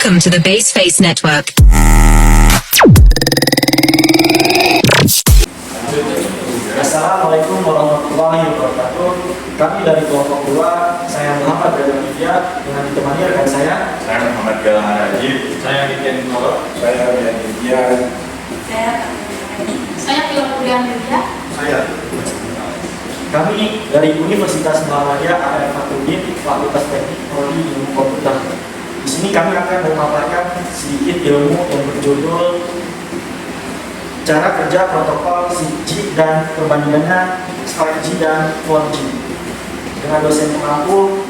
Welcome to the Baseface Network. Assalamualaikum warahmatullahi wabarakatuh. Kami dari kelompok 2, saya Muhammad Gadamidya dengan ditemani rekan saya Muhammad Galang Rajib, Saya Niken Nolo. saya Widya, Saya Fiordian Widya. saya Kami dari Universitas Muhammadiyah A.M. Fathuddin, Fakultas Teknik Prodi Ilmu Komputer. Di sini kami akan memaparkan sedikit ilmu yang berjudul cara kerja protokol 6G dan perbandingannya 5G dan 4G. Dengan dosen pengampu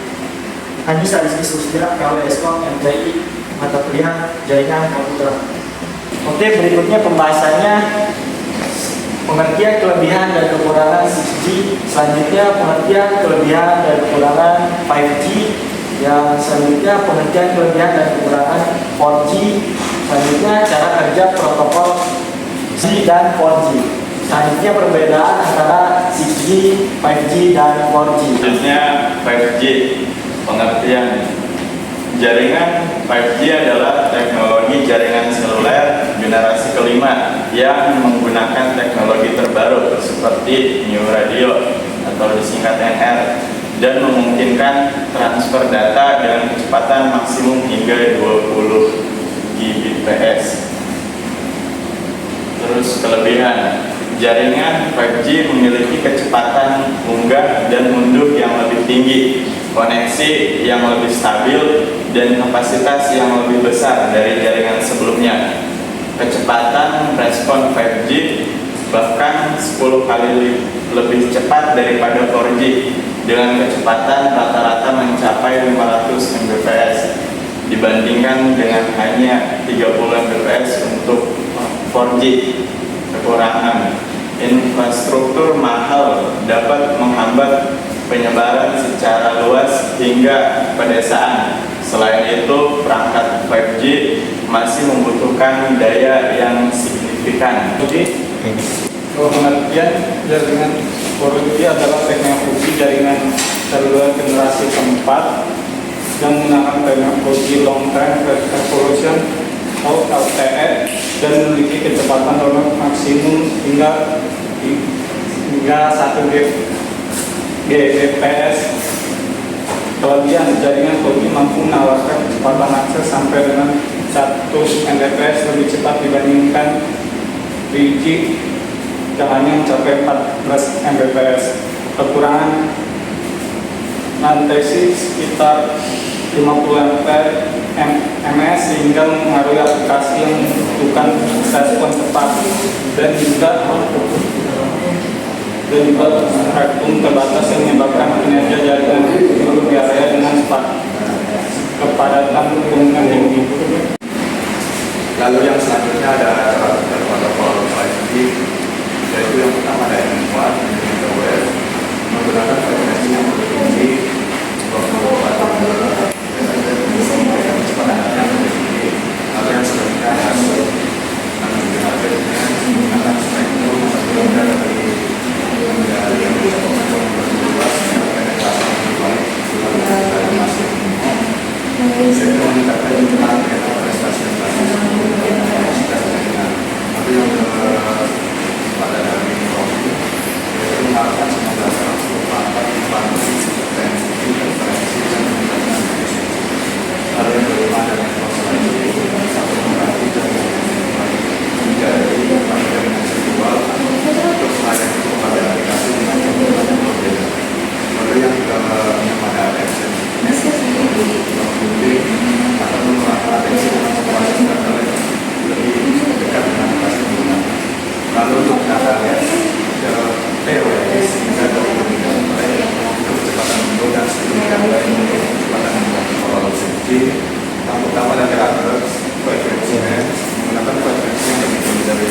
Anissa Rizky Susdia, KWSKOM MTI, mata kuliah Jaringan Komputer. Oke, berikutnya pembahasannya pengertian kelebihan dan kekurangan 6G, selanjutnya pengertian kelebihan dan kekurangan 5G, yang selanjutnya pengertian kelebihan dan kekurangan 4G, selanjutnya cara kerja protokol 6G dan 4G, selanjutnya perbedaan antara 6G, 5G, dan 4G. selanjutnya 5G. Pengertian jaringan 5G adalah teknologi jaringan seluler generasi kelima yang menggunakan teknologi terbaru seperti New Radio atau disingkat NR dan memungkinkan transfer data dengan kecepatan maksimum hingga 20 Gbps. Terus kelebihan jaringan 5G memiliki kecepatan unggah dan unduh yang lebih tinggi, koneksi yang lebih stabil, dan kapasitas yang lebih besar dari jaringan sebelumnya. Kecepatan respon 5G bahkan 10 kali lebih cepat daripada 4G dengan kecepatan rata-rata mencapai 500 Mbps dibandingkan dengan hanya 30 Mbps untuk 4G. Kekurangan infrastruktur mahal dapat menghambat penyebaran secara luas hingga pedesaan. Selain itu, perangkat 5G masih membutuhkan daya yang signifikan. Jadi, pengertian jaringan 4G adalah teknologi jaringan seluler generasi keempat yang menggunakan teknologi long term evolution atau LTE dan memiliki kecepatan download maksimum hingga 1 Gbps. Kelebihan jaringan 4G mampu menawarkan kecepatan akses sampai dengan 1 Mbps lebih cepat dibandingkan 3G yang hanya mencapai 14 Mbps. Kekurangan latensi sekitar 50 ms sehingga mempengaruhi aplikasi yang membutuhkan respon cepat dan juga spektrum terbatas yang menyebabkan kinerja jaringan seluruh area dengan kepadatan pengguna tinggi. Lalu yang selanjutnya ada cara kerja protokol 5G, yaitu yang pertama ada yang kuat, web menggunakan frekuensi yang lebih tinggi, kecepatan yang lebih tinggi. Lalu yang selanjutnya ada menggunakan spektrum berbeda dari yang berluas yang penetrasi lebih baik dari masih minimum, yaitu meningkatkan jumlah prestasi yang bagus dan kapasitas jaringan. Lalu yang pada dari Rocky, yaitu mengharapkan semoga 144 potensi referensi dan meningkatkan efisiensi. Lalu yang kelima dari konsolidasi satu mengerti jaringan menjadi jaringan virtual untuk melayani kepada aplikasi dengan kebutuhan yang berbeda. Lalu yang kelima pada ekstensi computing atau menggunakan atensi dengan kualitas data lebih dekat dengan aplikasi pengguna. Lalu untuk data TOS hingga 20 MB untuk kecepatan untuk dan sedemikian baik untuk kecepatan protokol 6G. Yang pertama adalah frekuensi menggunakan frekuensi yang lebih tinggi dari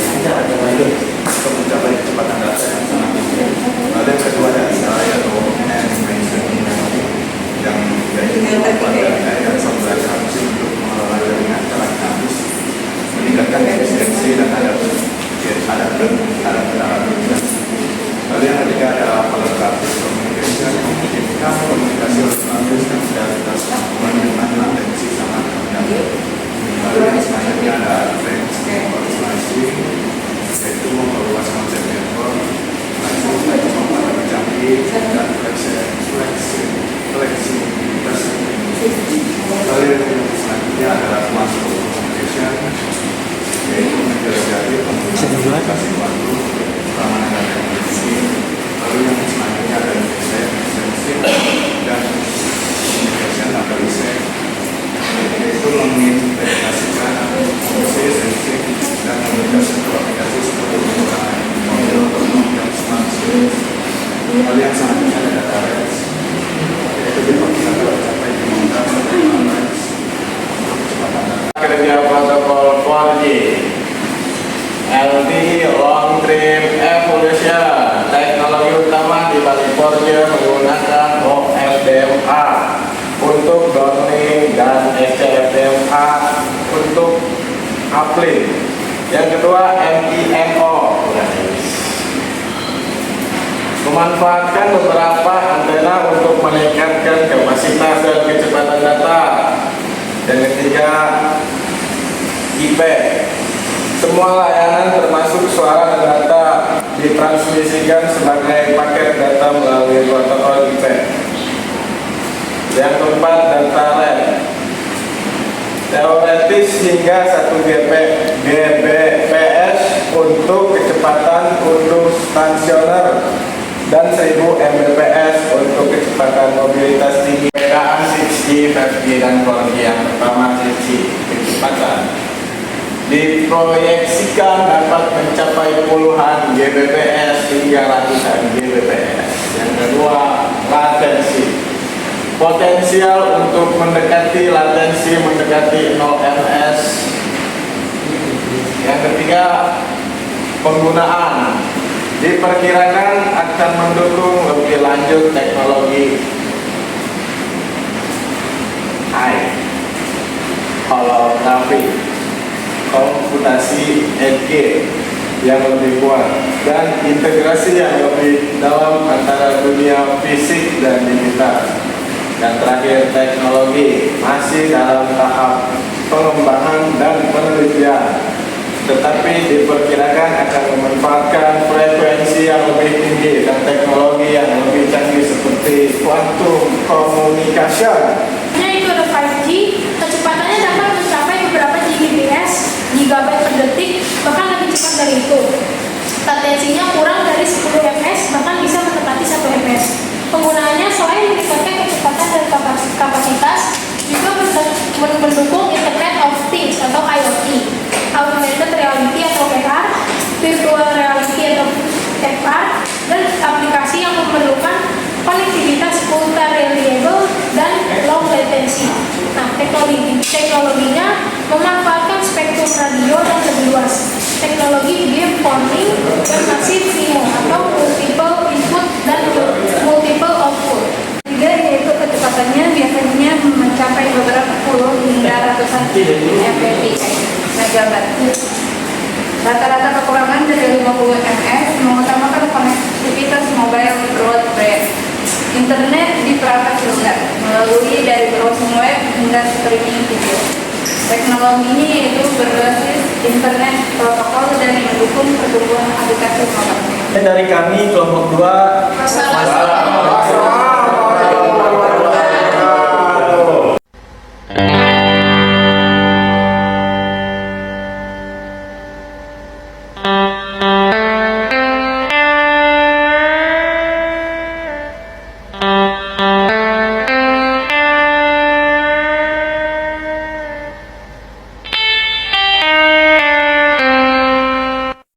untuk mencapai kecepatan data yang sangat tinggi. Lalu yang kedua adalah yaitu animation yang pada daya saluran harus untuk mengelola jaringan secara dinamis, meningkatkan efisiensi dan lalu yang ketiga adalah holographic communication yang memungkinkan komunikasi holografis dan kualitas dengan latensi sangat rendah. Lalu yang selanjutnya adalah smart communication, yaitu menjadi penggunaan aplikasi baru, keamanan dan teknologi. Lalu yang selanjutnya adalah sensing dan communication atau ISE, yaitu mengintegrasikan fungsi sensing dan komunikasi ke aplikasi seperti penggunaan mobil otonom dan smart cities. Lalu yang selanjutnya adalah database, yaitu diperkirakan mencapai 5 kerja protokol 4G, LTE Long Term Evolution. Teknologi utama di balik 4G menggunakan OFDMA untuk downlink dan SCFDMA untuk uplink. Yang kedua MIMO, memanfaatkan beberapa antena untuk meningkatkan kapasitas dan kecepatan data. Dan ketiga IP, semua layanan termasuk suara dan data ditransmisikan sebagai paket data melalui protokol IP. Yang keempat data rate, teoretis hingga 1 Gbps untuk kecepatan untuk stasioner dan 1000 Mbps untuk kecepatan mobilitas tinggi. Perbedaan 6G, 5G, dan 4G. Yang pertama 6G, kecepatan diproyeksikan dapat mencapai puluhan Gbps hingga ratusan Gbps. Yang kedua latensi, potensial untuk mendekati latensi mendekati 0 ms. Yang ketiga penggunaan, diperkirakan akan mendukung lebih lanjut teknologi high holografi, komputasi edge yang lebih kuat, dan integrasi yang lebih dalam antara dunia fisik dan digital. Dan terakhir teknologi masih dalam tahap pengembangan dan penelitian, tetapi diperkirakan akan memanfaatkan frekuensi yang lebih tinggi dan teknologi yang lebih canggih seperti quantum communication. Itu ada 5G, kecepatannya dapat mencapai beberapa Gbps, gigabyte per detik, bahkan lebih cepat dari itu. Latensinya kurang dari 10 ms, bahkan bisa mendekati 1 ms. Penggunaannya selain meningkatkan kecepatan dan kapasitas, juga mendukung Internet of Things atau IoT, augmented reality atau AR, virtual reality atau VR, dan aplikasi yang memerlukan konektivitas ultra reliable dan low latency. Nah, teknologinya memanfaatkan spektrum radio dan lebih luas, teknologi beamforming dan massive MIMO atau multiple input dan multiple output. Tiga, yaitu kecepatannya biasanya mencapai beberapa puluh hingga ratusan Mbps megabyte. Rata-rata kekurangan dari 50 ms mengutamakan konektivitas mobile broadband, internet di perangkat seluler melalui dari browsing web hingga streaming video. Teknologi ini yaitu berbasis internet protokol dan mendukung pertumbuhan aplikasi mobile. Dan dari kami kelompok 2 Masalah.